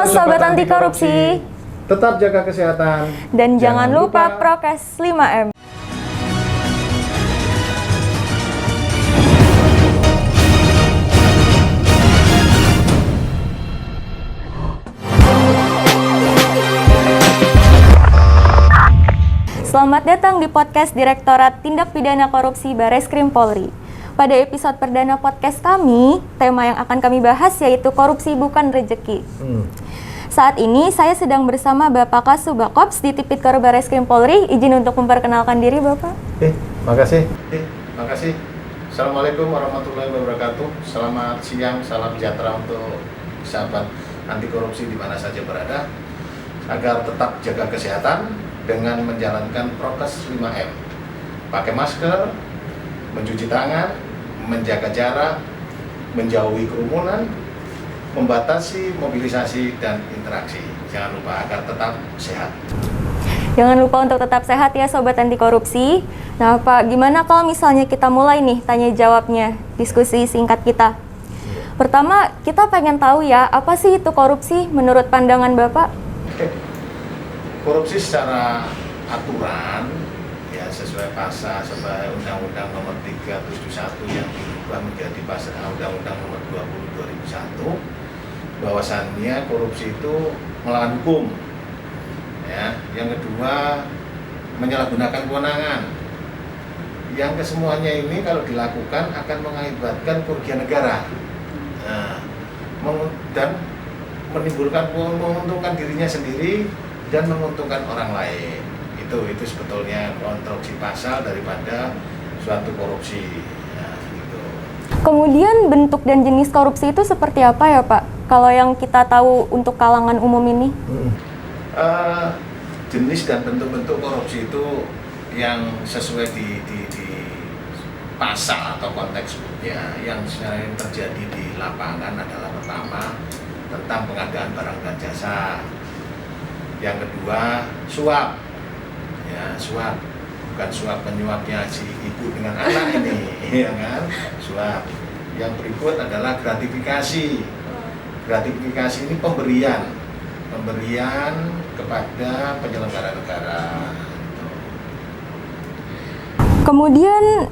Sobat Anti Korupsi, tetap jaga kesehatan dan jangan lupa prokes 5M. Selamat datang di podcast Direktorat Tindak Pidana Korupsi Bareskrim Polri. Pada episode perdana podcast kami, tema yang akan kami bahas yaitu korupsi bukan rezeki. Saat ini saya sedang bersama Bapak Kasubakops di Tipikor Bareskrim Polri. Izin untuk memperkenalkan diri, Bapak. Makasih. Assalamualaikum warahmatullahi wabarakatuh. Selamat siang, salam sejahtera untuk sahabat anti korupsi di mana saja berada, agar tetap jaga kesehatan dengan menjalankan prokes 5M. Pakai masker, mencuci tangan, menjaga jarak, menjauhi kerumunan, membatasi mobilisasi dan interaksi. Jangan lupa agar tetap sehat. Jangan lupa untuk tetap sehat ya Sobat Anti Korupsi. Nah Pak, gimana kalau misalnya kita mulai nih tanya jawabnya, diskusi singkat kita. Pertama, kita pengen tahu ya, apa sih itu korupsi menurut pandangan Bapak? Korupsi secara aturan, ya sesuai pasal Undang-Undang Nomor 371 yang diubah menjadi pasal Undang-Undang Nomor 20 2001, bahwasannya korupsi itu melawan hukum. Ya, yang kedua, menyalahgunakan kewenangan. Yang kesemuanya ini kalau dilakukan akan mengakibatkan kerugian negara, dan menimbulkan menguntungkan dirinya sendiri dan menguntungkan orang lain. Itu sebetulnya konstruksi pasal daripada suatu korupsi. Gitu. Kemudian bentuk dan jenis korupsi itu seperti apa ya Pak? Kalau yang kita tahu untuk kalangan umum ini? Jenis dan bentuk-bentuk korupsi itu yang sesuai di pasal atau konteks ya, yang sebenarnya terjadi di lapangan adalah pertama tentang pengadaan barang dan jasa. Yang kedua, suap. Ya, suap. Bukan suap penyuapnya si ibu dengan anak ini, ya kan? Suap. Yang berikut adalah gratifikasi. Gratifikasi ini pemberian kepada penyelenggara negara. Kemudian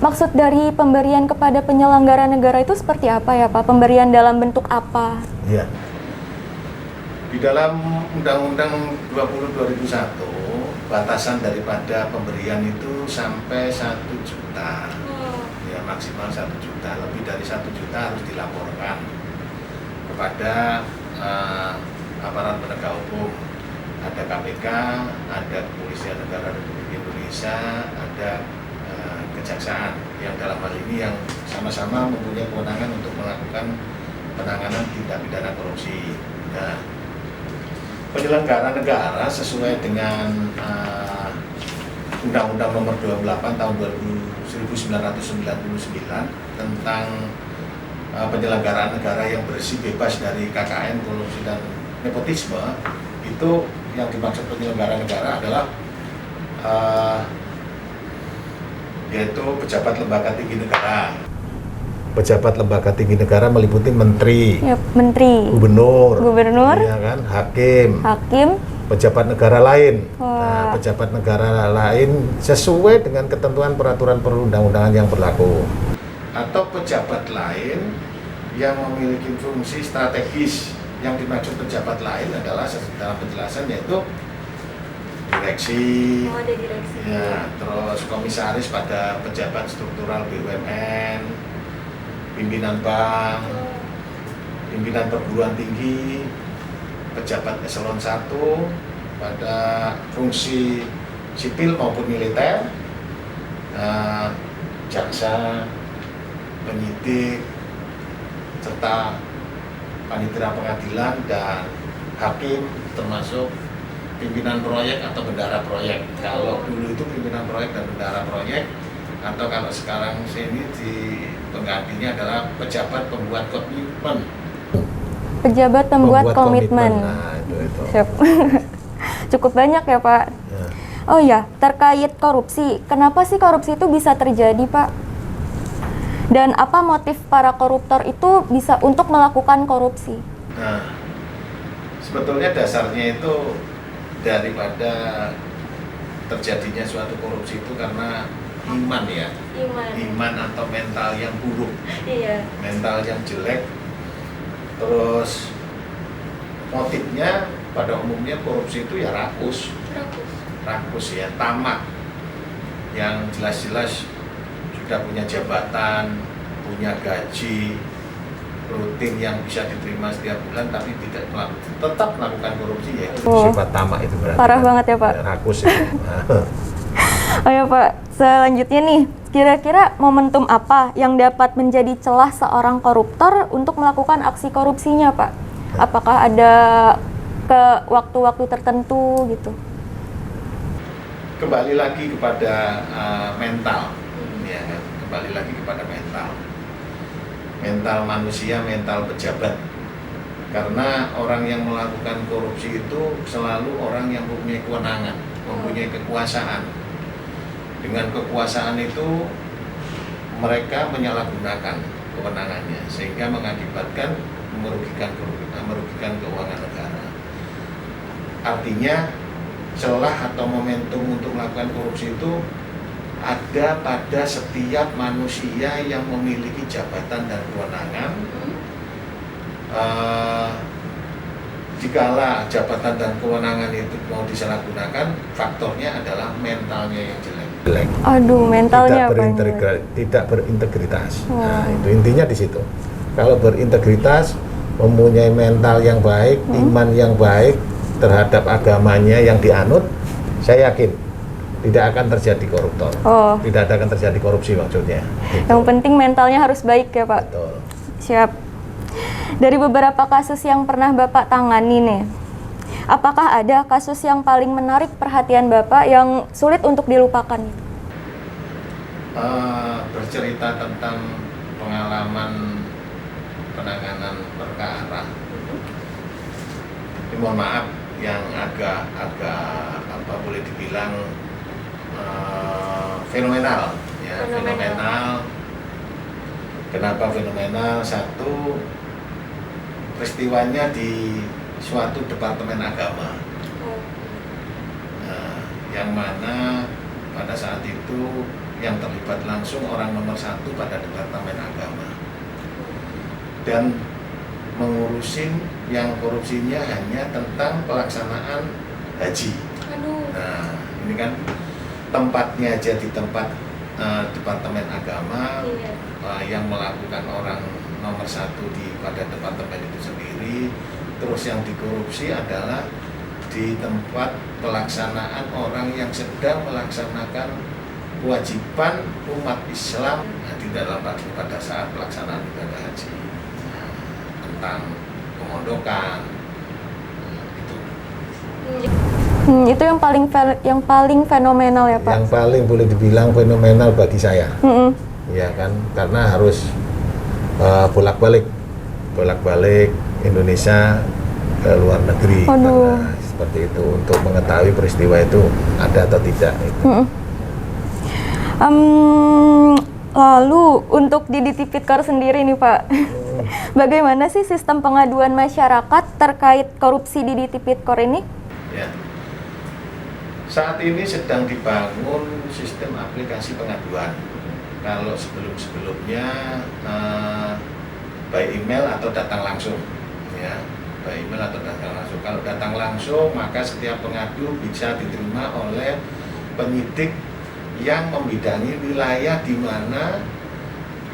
maksud dari pemberian kepada penyelenggara negara itu seperti apa ya Pak? Pemberian dalam bentuk apa? Iya. Di dalam Undang-Undang 20 2001, batasan daripada pemberian itu sampai 1 juta. Ya, maksimal 1 juta. Lebih dari 1 juta harus dilaporkan kepada aparat penegak hukum. Ada KPK, ada Kepolisian Negara Republik Indonesia, ada Kejaksaan, yang dalam hal ini yang sama-sama mempunyai kewenangan untuk melakukan penanganan tindak pidana korupsi. Nah, penyelenggara negara sesuai dengan Undang-Undang Nomor 28 tahun 1999 tentang penyelenggaraan negara yang bersih bebas dari KKN, korupsi dan nepotisme. Itu yang dimaksud penyelenggara negara adalah yaitu pejabat lembaga tinggi negara. Pejabat lembaga tinggi negara meliputi menteri, menteri, gubernur, ya kan, hakim, pejabat negara lain. Nah, pejabat negara lain sesuai dengan ketentuan peraturan perundang-undangan yang berlaku. Atau pejabat lain yang memiliki fungsi strategis. Yang dimaksud pejabat lain adalah dalam penjelasan yaitu direksi, ya, terus komisaris pada pejabat struktural BUMN, pimpinan bank, pimpinan perguruan tinggi, pejabat eselon 1 pada fungsi sipil maupun militer, jaksa, penyidik, serta panitera pengadilan dan hakim, termasuk pimpinan proyek atau bendara proyek. Kalau dulu itu pimpinan proyek dan bendara proyek, atau kalau sekarang sini di penggantinya adalah pejabat pembuat komitmen. Pejabat pembuat komitmen. Nah, itu. Cukup banyak ya Pak. Ya. Oh ya, terkait korupsi, kenapa sih korupsi itu bisa terjadi Pak? Dan apa motif para koruptor itu bisa untuk melakukan korupsi? Nah, Sebetulnya dasarnya itu daripada terjadinya suatu korupsi itu karena iman ya, iman atau mental yang buruk, mental yang jelek. Terus motifnya pada umumnya korupsi itu ya rakus ya, tamak, yang jelas-jelas sudah punya jabatan, punya gaji rutin yang bisa diterima setiap bulan, tapi tetap melakukan korupsi, ya itu sifat tamak. Itu berarti parah banget ya Pak, rakus itu. Oh ya Pak, selanjutnya nih, kira-kira momentum apa yang dapat menjadi celah seorang koruptor untuk melakukan aksi korupsinya Pak? Apakah ada ke waktu-waktu tertentu gitu? Kembali lagi kepada mental, ya kan? Kembali lagi kepada mental manusia, mental pejabat. Karena orang yang melakukan korupsi itu selalu orang yang mempunyai kewenangan, mempunyai kekuasaan. Dengan kekuasaan itu mereka menyalahgunakan kewenangannya sehingga mengakibatkan merugikan keuangan negara. Artinya celah atau momentum untuk melakukan korupsi itu ada pada setiap manusia yang memiliki jabatan dan kewenangan. Jikalah jabatan dan kewenangan itu mau disalahgunakan, faktornya adalah mentalnya yang jelek. Aduh, mentalnya tidak berintegritas. Nah, itu intinya di situ. Kalau berintegritas, mempunyai mental yang baik, iman yang baik terhadap agamanya yang dianut, saya yakin tidak akan terjadi koruptor. Tidak akan terjadi korupsi maksudnya. Gitu. Yang penting mentalnya harus baik ya Pak. Betul. Siap. Dari beberapa kasus yang pernah Bapak tangani nih, apakah ada kasus yang paling menarik perhatian Bapak yang sulit untuk dilupakan? Bercerita tentang pengalaman penanganan perkara. Ini mohon maaf yang agak boleh dibilang fenomenal ya, fenomenal. Kenapa fenomenal? Satu, peristiwanya di suatu departemen agama, yang mana pada saat itu yang terlibat langsung orang nomor satu pada departemen agama, dan mengurusin yang korupsinya hanya tentang pelaksanaan haji. Nah, ini kan tempatnya aja di tempat departemen agama, yang melakukan orang nomor satu pada departemen itu sendiri. Terus yang dikorupsi adalah di tempat pelaksanaan orang yang sedang melaksanakan kewajiban umat Islam di dalam pada saat pelaksanaan ibadah haji, tentang pemondokan. Itu yang paling fenomenal ya Pak. Yang paling boleh dibilang fenomenal bagi saya. Ya kan, karena harus bolak-balik Indonesia ke luar negeri. Karena seperti itu untuk mengetahui peristiwa itu ada atau tidak. Lalu untuk di Tipikor sendiri nih Pak, bagaimana sih sistem pengaduan masyarakat terkait korupsi di Tipikor ini? Ya. Saat ini sedang dibangun sistem aplikasi pengaduan. Kalau sebelumnya by email atau datang langsung, ya, by email atau datang langsung. Kalau datang langsung, maka setiap pengadu bisa diterima oleh penyidik yang membidangi wilayah di mana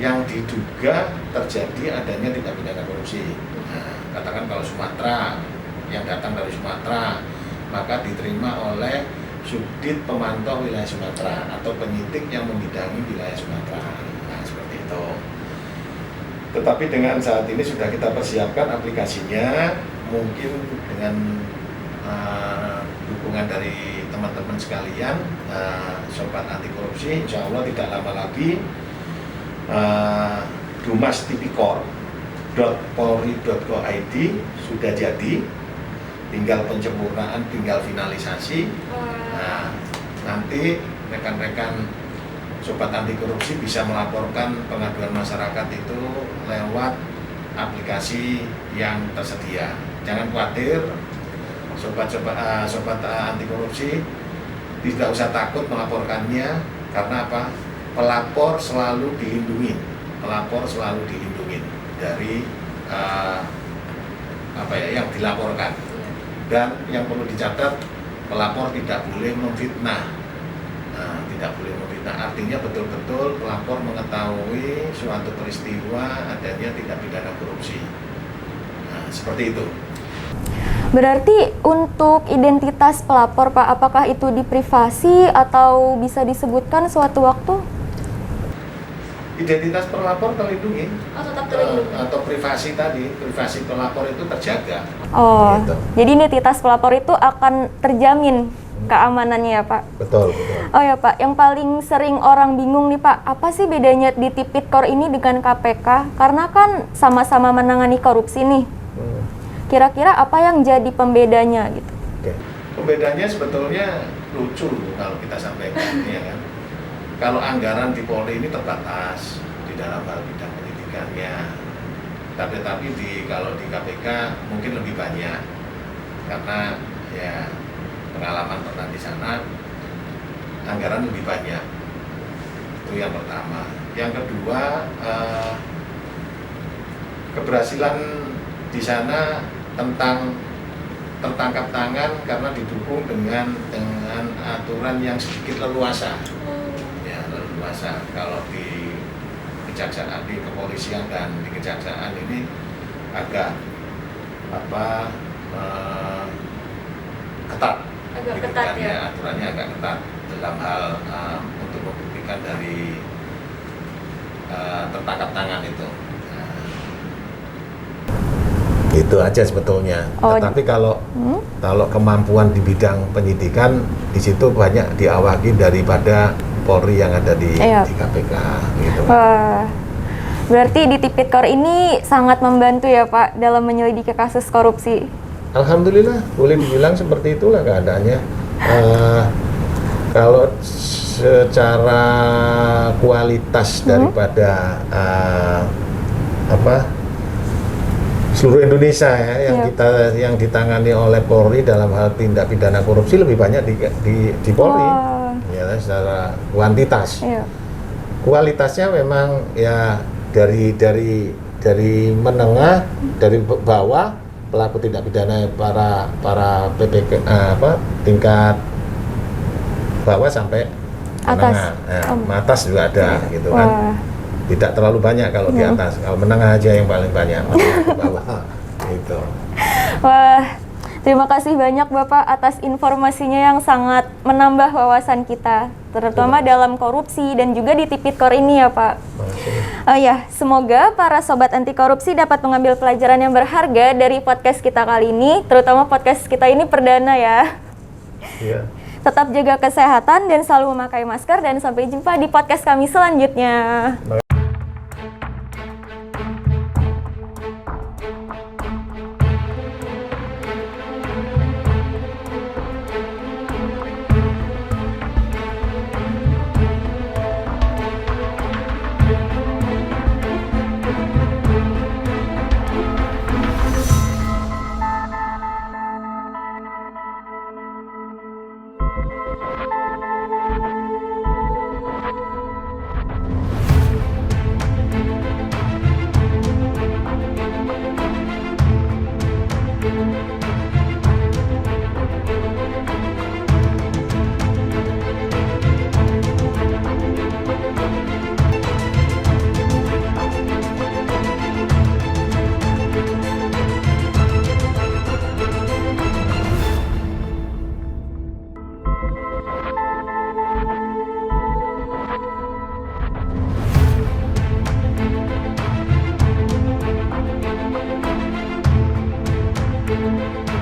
yang diduga terjadi adanya tindak pidana korupsi. Nah, katakan kalau Sumatera, yang datang dari Sumatera, maka diterima oleh Subdit Pemantau Wilayah Sumatera atau penyidik yang membidangi wilayah Sumatera. Nah, seperti itu. Tetapi dengan saat ini sudah kita persiapkan aplikasinya, mungkin dengan dukungan dari teman-teman sekalian, sobat anti korupsi, insya Allah tidak lama lagi dumastipikor.polri.go.id sudah jadi, tinggal penyempurnaan, tinggal finalisasi. Nah, nanti rekan-rekan sobat anti korupsi bisa melaporkan pengaduan masyarakat itu lewat aplikasi yang tersedia. Jangan khawatir, sobat anti korupsi, tidak usah takut melaporkannya, karena apa? Pelapor selalu dilindungi, dari yang dilaporkan. Dan yang perlu dicatat, pelapor tidak boleh memfitnah. Artinya betul-betul pelapor mengetahui suatu peristiwa adanya tindak pidana korupsi. Nah, seperti itu. Berarti untuk identitas pelapor Pak, apakah itu diprivasi atau bisa disebutkan suatu waktu? Identitas pelapor terlindungi. Oh, tetap terlindungi. Atau privasi pelapor itu terjaga. Oh, gitu. Jadi identitas pelapor itu akan terjamin keamanannya ya Pak? Betul. Oh ya Pak, yang paling sering orang bingung nih Pak, apa sih bedanya di Tipikor ini dengan KPK? Karena kan sama-sama menangani korupsi nih. Kira-kira apa yang jadi pembedanya gitu? Oke. Pembedanya sebetulnya lucu kalau kita sampaikan, ya kan? Kalau anggaran di Polri ini terbatas di dalam hal bidang pendidikannya, tapi kalau di KPK mungkin lebih banyak, karena ya pengalaman pernah di sana, anggaran lebih banyak. Itu yang pertama. Yang kedua, keberhasilan di sana tentang tertangkap tangan karena didukung dengan aturan yang sedikit leluasa. Ya, leluasa. Kalau di kejaksaan, di kepolisian dan di kejaksaan ini agak ketat. Agak ketat ya. Aturannya agak ketat dalam hal untuk membuktikan dari tertangkap tangan itu. Itu aja sebetulnya. Tetapi kalau kemampuan di bidang penyidikan di situ banyak diawaki daripada Polri yang ada di KPK. Gitu. Wah, berarti di Tipikor ini sangat membantu ya Pak dalam menyelidiki kasus korupsi. Alhamdulillah, boleh dibilang seperti itulah keadaannya. Kalau secara kualitas daripada seluruh Indonesia yang ditangani oleh Polri dalam hal tindak pidana korupsi lebih banyak di Polri, ya secara kuantitas. Kualitasnya memang ya dari menengah, dari bawah pelaku tindak pidana para PPK tingkat bawah sampai menengah. Atas juga ada gitu kan. Tidak terlalu banyak kalau di atas, kalau menengah aja yang paling banyak, ke bawah gitu. Wah, terima kasih banyak Bapak atas informasinya yang sangat menambah wawasan kita, terutama dalam korupsi dan juga di Tipikor ini ya Pak. Semoga para sobat anti korupsi dapat mengambil pelajaran yang berharga dari podcast kita kali ini, terutama podcast kita ini perdana ya. Iya. Tetap jaga kesehatan dan selalu memakai masker, dan sampai jumpa di podcast kami selanjutnya. Thank you.